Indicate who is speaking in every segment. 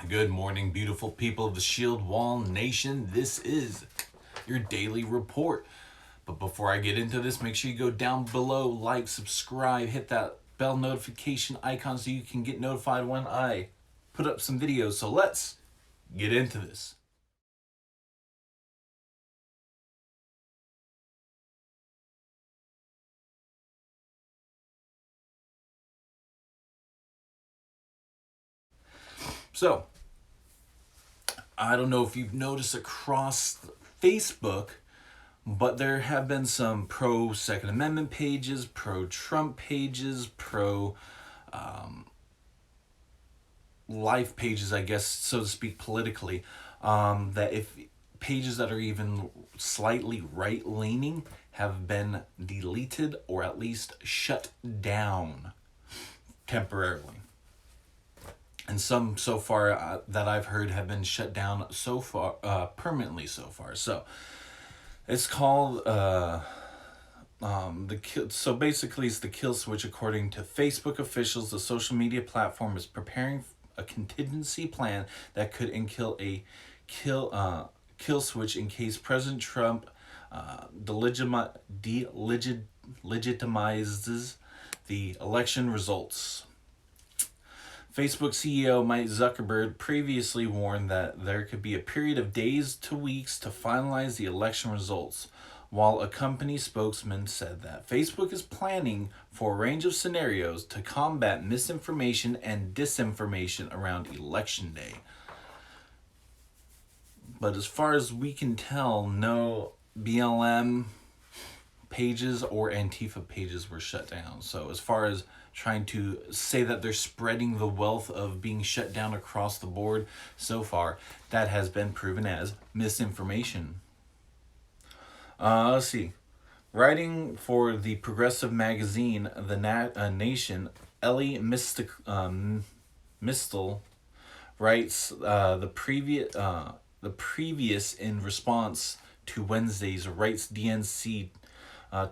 Speaker 1: Good morning, beautiful people of the Shield Wall Nation. This is your daily report. But before I get into this, make sure you go down below, like, subscribe, hit that bell notification icon so you can get notified when I put up some videos. So let's get into this. So, I don't know if you've noticed across Facebook, but there have been some pro Second Amendment pages, pro Trump pages, pro life pages, I guess, so to speak, politically, that if pages that are even slightly right leaning have been deleted or at least shut down temporarily. And some so far that I've heard have been shut down so far, permanently so far. So it's called so basically it's the kill switch. According to Facebook officials, the social media platform is preparing a contingency plan that could kill switch in case President Trump delegitimizes the election results. Facebook CEO Mike Zuckerberg previously warned that there could be a period of days to weeks to finalize the election results, while a company spokesman said that Facebook is planning for a range of scenarios to combat misinformation and disinformation around Election Day. But as far as we can tell, no BLM pages or Antifa pages were shut down. So as far as trying to say that they're spreading the wealth of being shut down across the board, so far that has been proven as misinformation. Let's see. Writing for the progressive magazine The Nation, Ellie Mistel writes the previous in response to Wednesday's Rights DNC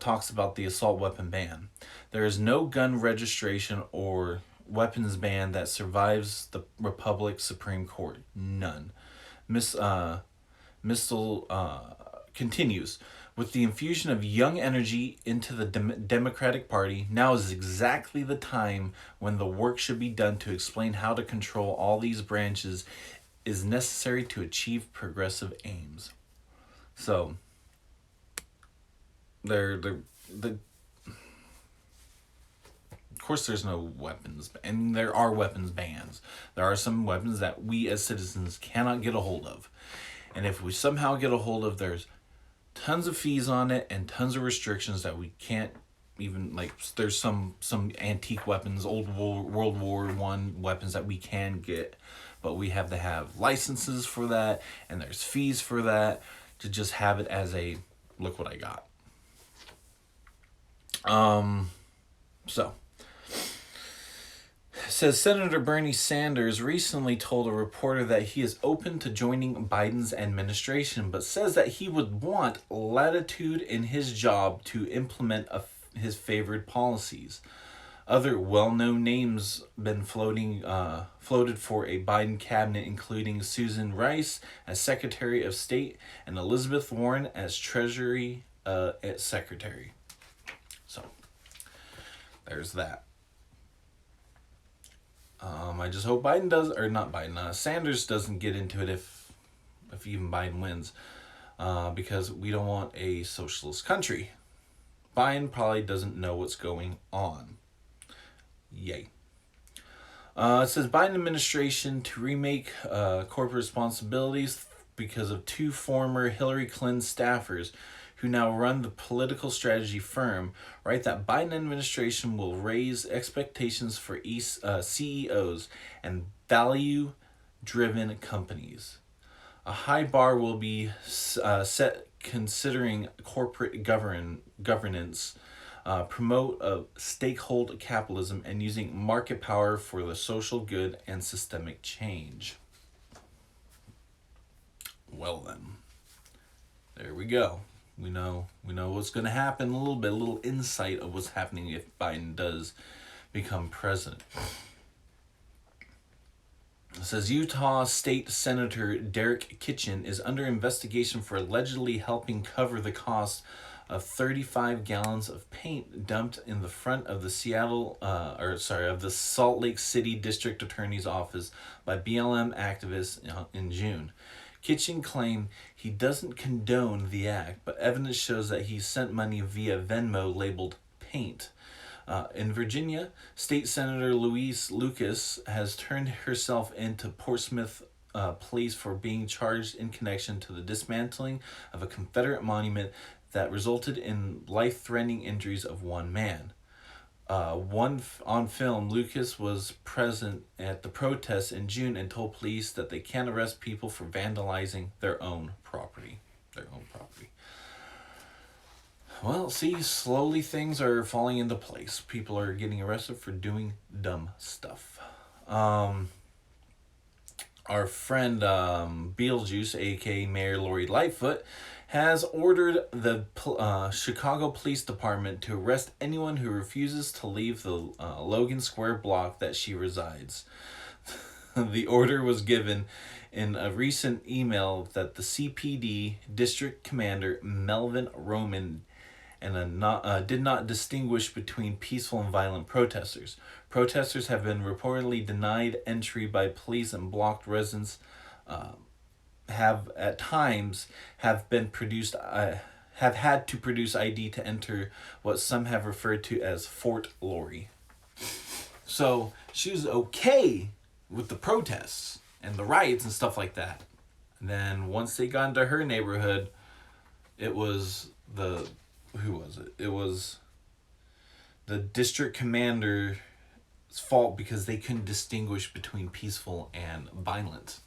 Speaker 1: talks about the assault weapon ban. There is no gun registration or weapons ban that survives the Republic Supreme Court. None. Mistel continues. With the infusion of young energy into the Democratic Party, now is exactly the time when the work should be done to explain how to control all these branches is necessary to achieve progressive aims. So, the of course there's no weapons, and there are weapons bans. There are some weapons that we as citizens cannot get a hold of, and if we somehow get a hold of, there's tons of fees on it and tons of restrictions that we can't even, like, there's some antique weapons, World War One weapons that we can get, but we have to have licenses for that, and there's fees for that to just have it as a look what I got. So says Senator Bernie Sanders recently told a reporter that he is open to joining Biden's administration, but says that he would want latitude in his job to implement his favored policies. Other well-known names been floated for a Biden cabinet, including Susan Rice as Secretary of State and Elizabeth Warren as Treasury Secretary. So there's that. I just hope Biden does, or not Biden, Sanders doesn't get into it if even Biden wins, because we don't want a socialist country. Biden probably doesn't know what's going on. Yay. It says Biden administration to remake corporate responsibilities because of two former Hillary Clinton staffers who now run the political strategy firm, write that Biden administration will raise expectations for CEOs and value-driven companies. A high bar will be set considering corporate governance, promote stakeholder capitalism, and using market power for the social good and systemic change. Well then, there we go. We know what's going to happen a little insight of what's happening if Biden does become president. says Utah State Senator Derek Kitchen is under investigation for allegedly helping cover the cost of 35 gallons of paint dumped in the front of the of the Salt Lake City District Attorney's Office by BLM activists in June. Kitchen claimed he doesn't condone the act, but evidence shows that he sent money via Venmo labeled paint. In Virginia, State Senator Louise Lucas has turned herself into Portsmouth police for being charged in connection to the dismantling of a Confederate monument that resulted in life-threatening injuries of one man. On film, Lucas was present at the protests in June and told police that they can't arrest people for vandalizing their own property. Well, see, slowly things are falling into place. People are getting arrested for doing dumb stuff. Our friend Beetlejuice, aka Mayor Lori Lightfoot, has ordered the Chicago Police Department to arrest anyone who refuses to leave the Logan Square block that she resides. The order was given in a recent email that the CPD District Commander Melvin Roman did not distinguish between peaceful and violent protesters. Protesters have been reportedly denied entry by police, and blocked residents have at times have had to produce ID to enter what some have referred to as Fort Lori. So she was okay with the protests and the riots and stuff like that. And then once they got into her neighborhood, it was who was it? It was the district commander's fault because they couldn't distinguish between peaceful and violent.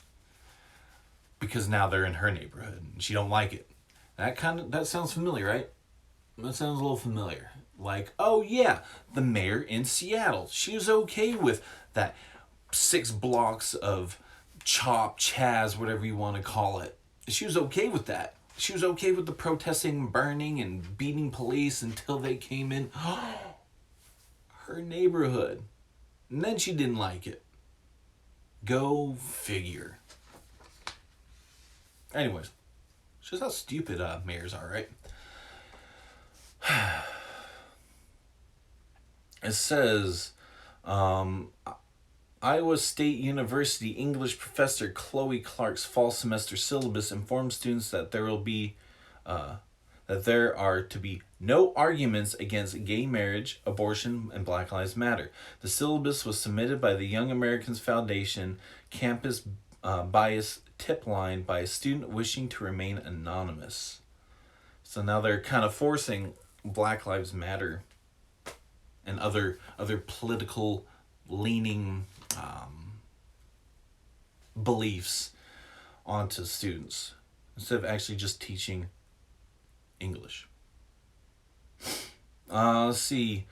Speaker 1: Because now they're in her neighborhood and she don't like it. That sounds familiar, right? That sounds a little familiar. Like, oh yeah, the mayor in Seattle. She was okay with that 6 blocks of chaz, whatever you want to call it. She was okay with that. She was okay with the protesting, burning, and beating police until they came in her neighborhood. And then she didn't like it. Go figure. Anyways, shows how stupid mayors are, right? It says, Iowa State University English professor Chloe Clark's fall semester syllabus informs students that there are to be no arguments against gay marriage, abortion, and Black Lives Matter. The syllabus was submitted by the Young Americans Foundation campus bias tip line by a student wishing to remain anonymous. So now they're kind of forcing Black Lives Matter and other political leaning beliefs onto students instead of actually just teaching English. Let's see.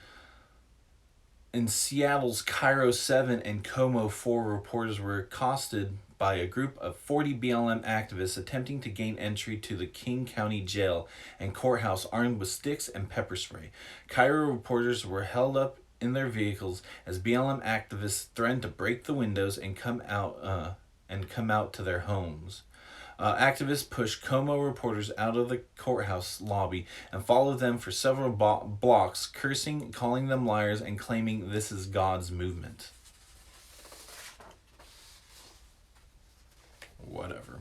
Speaker 1: In Seattle's Cairo 7 and Como 4, reporters were accosted by a group of 40 BLM activists attempting to gain entry to the King County Jail and courthouse armed with sticks and pepper spray. Cairo reporters were held up in their vehicles as BLM activists threatened to break the windows and come out to their homes. Activists pushed Como reporters out of the courthouse lobby and followed them for several blocks, cursing, calling them liars, and claiming this is God's movement. Whatever.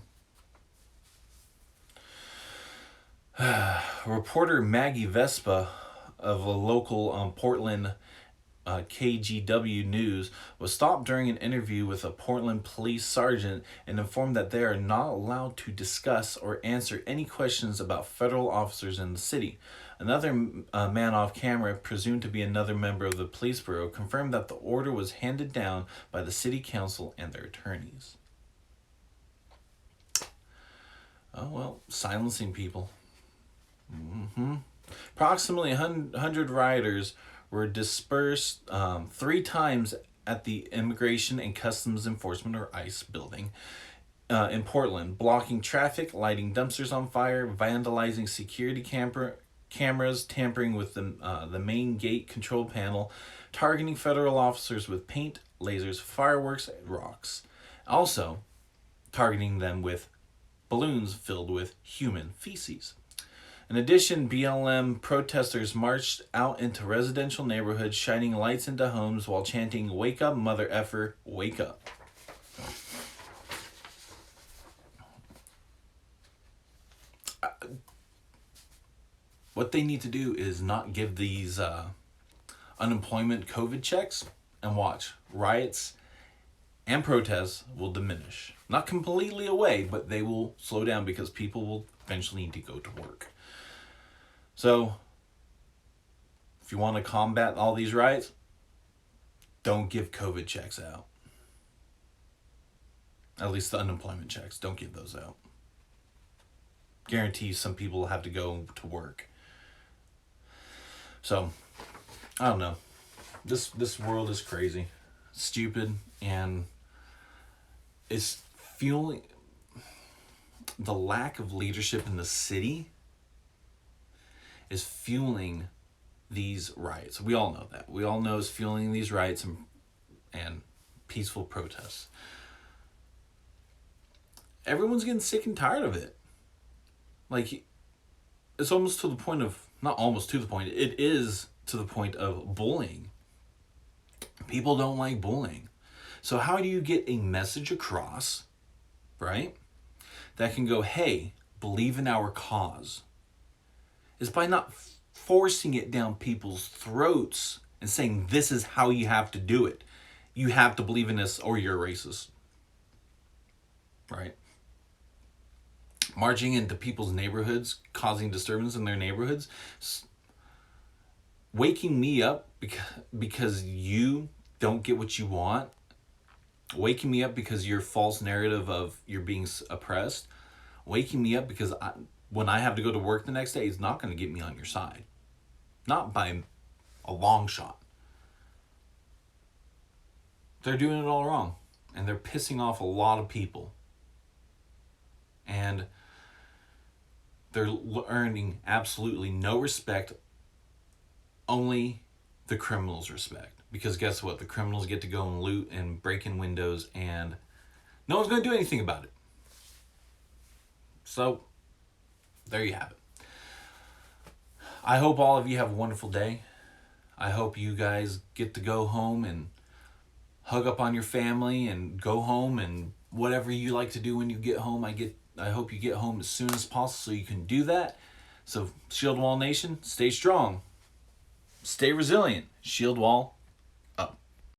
Speaker 1: Reporter Maggie Vespa of a local Portland KGW News was stopped during an interview with a Portland police sergeant and informed that they are not allowed to discuss or answer any questions about federal officers in the city. Another man off camera, presumed to be another member of the police bureau, confirmed that the order was handed down by the city council and their attorneys. Oh, well, silencing people. Approximately 100 rioters were dispersed 3 times at the Immigration and Customs Enforcement, or ICE, building in Portland, blocking traffic, lighting dumpsters on fire, vandalizing security cameras, tampering with the main gate control panel, targeting federal officers with paint, lasers, fireworks, and rocks. Also, targeting them with balloons filled with human feces. In addition, BLM protesters marched out into residential neighborhoods, shining lights into homes while chanting, "Wake up, mother effer, wake up." What they need to do is not give these unemployment COVID checks, and watch. Riots and protests will diminish. Not completely away, but they will slow down because people will eventually need to go to work. So, if you want to combat all these riots, don't give COVID checks out. At least the unemployment checks. Don't give those out. Guarantee some people have to go to work. So, I don't know. This world is crazy, stupid, and it's fueling the lack of leadership in the city is fueling these riots. We all know that. We all know it's fueling these riots and peaceful protests. Everyone's getting sick and tired of it. Like, it's almost to the point of, not almost to the point, it is to the point of bullying. People don't like bullying. So how do you get a message across, right, that can go, hey, believe in our cause? Is by not forcing it down people's throats and saying this is how you have to do it. You have to believe in this or you're a racist. Right? Marching into people's neighborhoods, causing disturbance in their neighborhoods, waking me up because you don't get what you want, waking me up because your false narrative of you're being oppressed, waking me up because when I have to go to work the next day, it's not going to get me on your side. Not by a long shot. They're doing it all wrong. And they're pissing off a lot of people. And they're earning absolutely no respect. Only the criminals respect. Because guess what? The criminals get to go and loot and break in windows and no one's going to do anything about it. So, there you have it. I hope all of you have a wonderful day. I hope you guys get to go home and hug up on your family and go home and whatever you like to do when you get home. I hope you get home as soon as possible so you can do that. So, Shield Wall Nation, stay strong. Stay resilient. Shield Wall